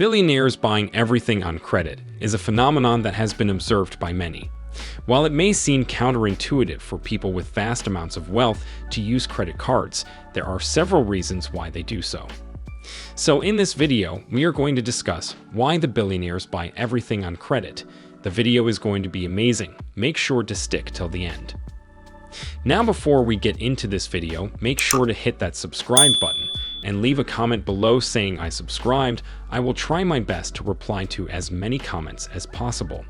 Billionaires buying everything on credit is a phenomenon that has been observed by many. While it may seem counterintuitive for people with vast amounts of wealth to use credit cards, there are several reasons why they do so. So in this video, we are going to discuss why the billionaires buy everything on credit. The video is going to be amazing. Make sure to stick till the end. Now before we get into this video, make sure to hit that subscribe button and leave a comment below saying I subscribed. I will try my best to reply to as many comments as possible.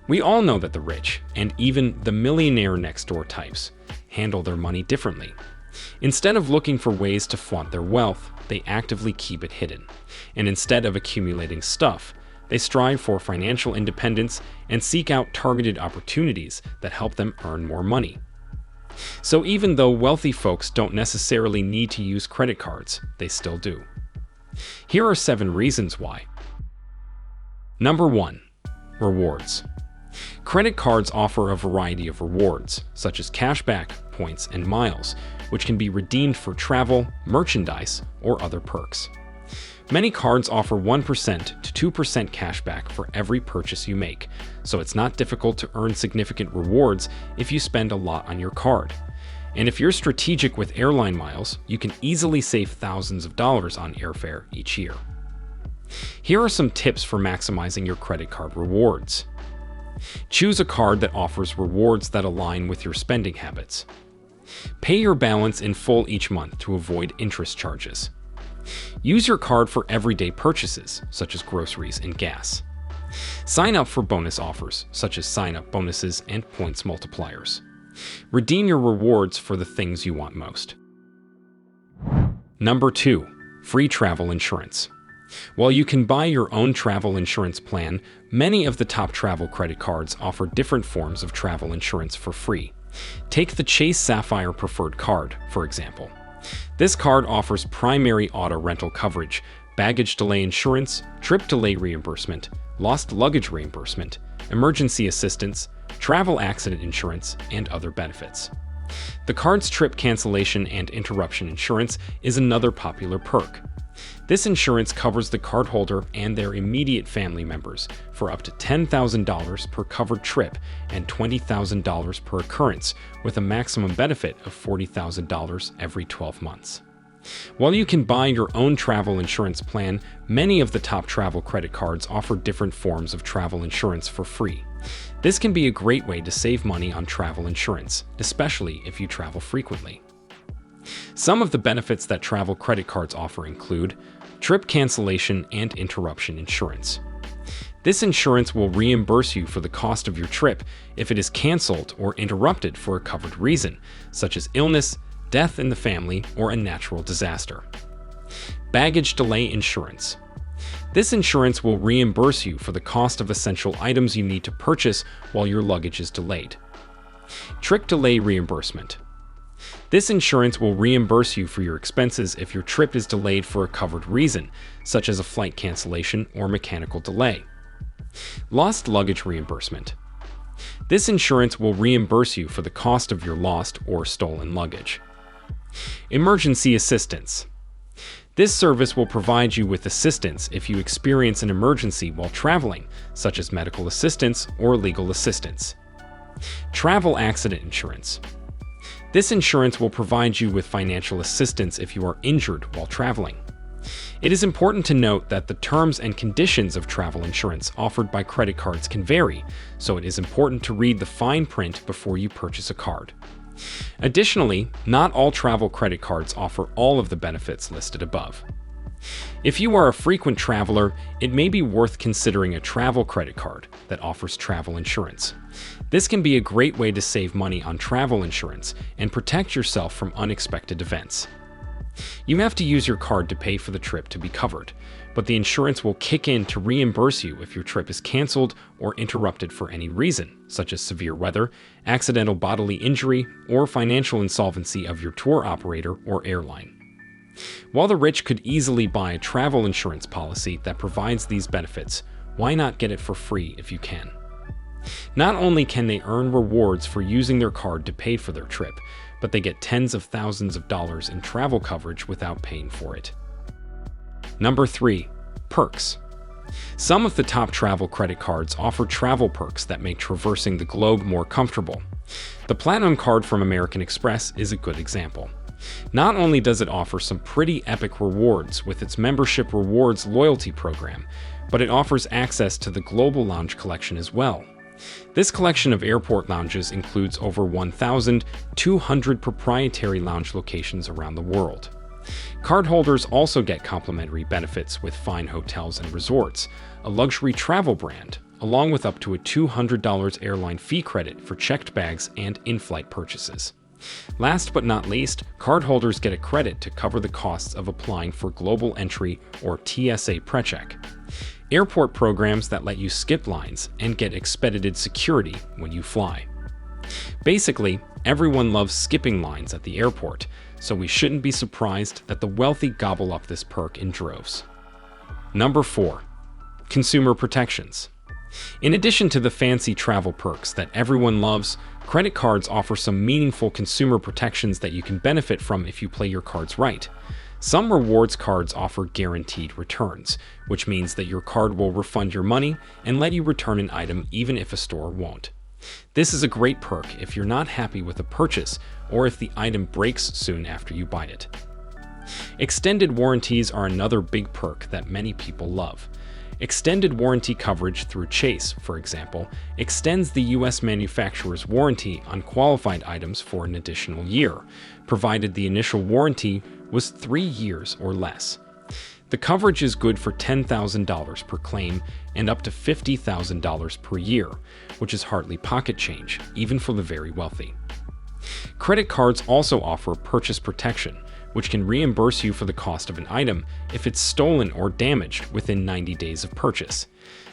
We all know that the rich, and even the millionaire next door types, handle their money differently. Instead of looking for ways to flaunt their wealth, they actively keep it hidden. And instead of accumulating stuff, they strive for financial independence and seek out targeted opportunities that help them earn more money. So even though wealthy folks don't necessarily need to use credit cards, they still do. Here are 7 reasons why. Number 1. Rewards. Credit cards offer a variety of rewards, such as cashback, points, and miles, which can be redeemed for travel, merchandise, or other perks. Many cards offer 1% to 2% cashback for every purchase you make, so it's not difficult to earn significant rewards if you spend a lot on your card. And if you're strategic with airline miles, you can easily save thousands of dollars on airfare each year. Here are some tips for maximizing your credit card rewards. Choose a card that offers rewards that align with your spending habits. Pay your balance in full each month to avoid interest charges. Use your card for everyday purchases, such as groceries and gas. Sign up for bonus offers, such as sign-up bonuses and points multipliers. Redeem your rewards for the things you want most. Number 2. Free travel insurance. While you can buy your own travel insurance plan, many of the top travel credit cards offer different forms of travel insurance for free. Take the Chase Sapphire Preferred card, for example. This card offers primary auto rental coverage, baggage delay insurance, trip delay reimbursement, lost luggage reimbursement, emergency assistance, travel accident insurance, and other benefits. The card's trip cancellation and interruption insurance is another popular perk. This insurance covers the cardholder and their immediate family members for up to $10,000 per covered trip and $20,000 per occurrence, with a maximum benefit of $40,000 every 12 months. While you can buy your own travel insurance plan, many of the top travel credit cards offer different forms of travel insurance for free. This can be a great way to save money on travel insurance, especially if you travel frequently. Some of the benefits that travel credit cards offer include trip cancellation and interruption insurance. This insurance will reimburse you for the cost of your trip if it is canceled or interrupted for a covered reason, such as illness, death in the family, or a natural disaster. Baggage delay insurance. This insurance will reimburse you for the cost of essential items you need to purchase while your luggage is delayed. Trip delay reimbursement. This insurance will reimburse you for your expenses if your trip is delayed for a covered reason, such as a flight cancellation or mechanical delay. Lost luggage reimbursement. This insurance will reimburse you for the cost of your lost or stolen luggage. Emergency assistance. This service will provide you with assistance if you experience an emergency while traveling, such as medical assistance or legal assistance. Travel accident insurance. This insurance will provide you with financial assistance if you are injured while traveling. It is important to note that the terms and conditions of travel insurance offered by credit cards can vary, so it is important to read the fine print before you purchase a card. Additionally, not all travel credit cards offer all of the benefits listed above. If you are a frequent traveler, it may be worth considering a travel credit card that offers travel insurance. This can be a great way to save money on travel insurance and protect yourself from unexpected events. You have to use your card to pay for the trip to be covered, but the insurance will kick in to reimburse you if your trip is canceled or interrupted for any reason, such as severe weather, accidental bodily injury, or financial insolvency of your tour operator or airline. While the rich could easily buy a travel insurance policy that provides these benefits, why not get it for free if you can? Not only can they earn rewards for using their card to pay for their trip, but they get tens of thousands of dollars in travel coverage without paying for it. Number 3. Perks. Some of the top travel credit cards offer travel perks that make traversing the globe more comfortable. The Platinum card from American Express is a good example. Not only does it offer some pretty epic rewards with its membership rewards loyalty program, but it offers access to the Global Lounge collection as well. This collection of airport lounges includes over 1,200 proprietary lounge locations around the world. Cardholders also get complimentary benefits with Fine Hotels and Resorts, a luxury travel brand, along with up to a $200 airline fee credit for checked bags and in-flight purchases. Last but not least, cardholders get a credit to cover the costs of applying for Global Entry or TSA PreCheck, airport programs that let you skip lines and get expedited security when you fly. Basically, everyone loves skipping lines at the airport, so we shouldn't be surprised that the wealthy gobble up this perk in droves. Number 4. Consumer protections. In addition to the fancy travel perks that everyone loves, credit cards offer some meaningful consumer protections that you can benefit from if you play your cards right. Some rewards cards offer guaranteed returns, which means that your card will refund your money and let you return an item even if a store won't. This is a great perk if you're not happy with a purchase or if the item breaks soon after you buy it. Extended warranties are another big perk that many people love. Extended warranty coverage through Chase, for example, extends the U.S. manufacturer's warranty on qualified items for an additional year, provided the initial warranty was 3 years or less. The coverage is good for $10,000 per claim and up to $50,000 per year, which is hardly pocket change, even for the very wealthy. Credit cards also offer purchase protection, which can reimburse you for the cost of an item if it's stolen or damaged within 90 days of purchase.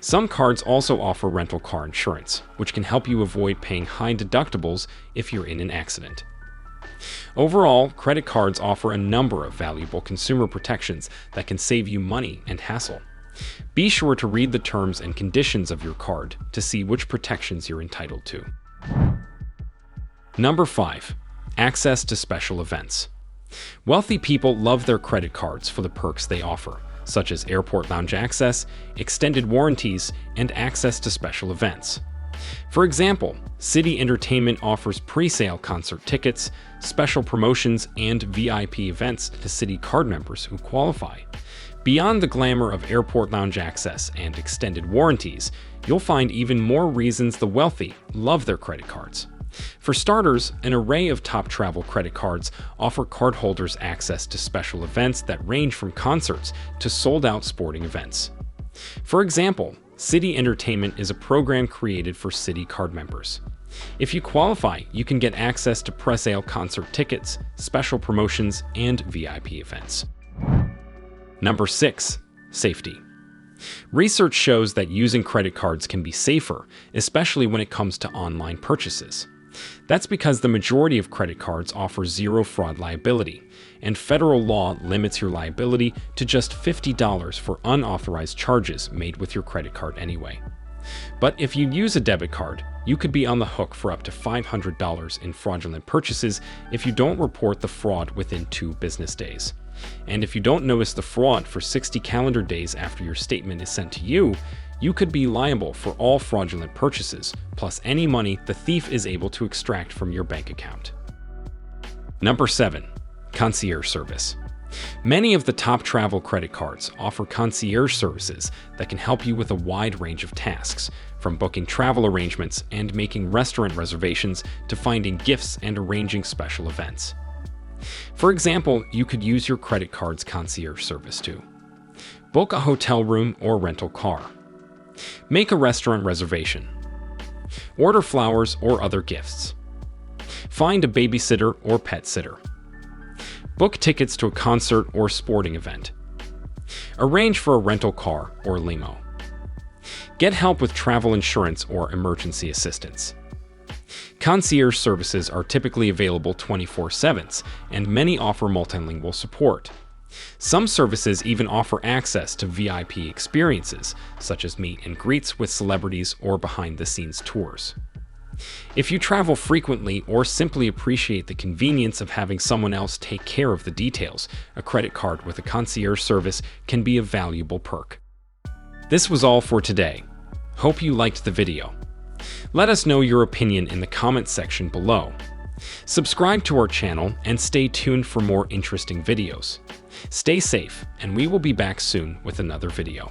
Some cards also offer rental car insurance, which can help you avoid paying high deductibles if you're in an accident. Overall, credit cards offer a number of valuable consumer protections that can save you money and hassle. Be sure to read the terms and conditions of your card to see which protections you're entitled to. Number 5. Access to special events. Wealthy people love their credit cards for the perks they offer, such as airport lounge access, extended warranties, and access to special events. For example, City Entertainment offers pre-sale concert tickets, special promotions, and VIP events to City card members who qualify. Beyond the glamour of airport lounge access and extended warranties, you'll find even more reasons the wealthy love their credit cards. For starters, an array of top travel credit cards offer cardholders access to special events that range from concerts to sold-out sporting events. For example, City Entertainment is a program created for City card members. If you qualify, you can get access to pre-sale concert tickets, special promotions, and VIP events. Number 6. Safety. Research shows that using credit cards can be safer, especially when it comes to online purchases. That's because the majority of credit cards offer zero fraud liability, and federal law limits your liability to just $50 for unauthorized charges made with your credit card anyway. But if you use a debit card, you could be on the hook for up to $500 in fraudulent purchases if you don't report the fraud within 2 business days. And if you don't notice the fraud for 60 calendar days after your statement is sent to you, you could be liable for all fraudulent purchases, plus any money the thief is able to extract from your bank account. Number 7. Concierge service. Many of the top travel credit cards offer concierge services that can help you with a wide range of tasks, from booking travel arrangements and making restaurant reservations to finding gifts and arranging special events. For example, you could use your credit card's concierge service to book a hotel room or rental car, make a restaurant reservation, order flowers or other gifts, find a babysitter or pet sitter, book tickets to a concert or sporting event, arrange for a rental car or limo, get help with travel insurance or emergency assistance. Concierge services are typically available 24/7, and many offer multilingual support. Some services even offer access to VIP experiences, such as meet and greets with celebrities or behind-the-scenes tours. If you travel frequently or simply appreciate the convenience of having someone else take care of the details, a credit card with a concierge service can be a valuable perk. This was all for today. Hope you liked the video. Let us know your opinion in the comment section below. Subscribe to our channel and stay tuned for more interesting videos. Stay safe, and we will be back soon with another video.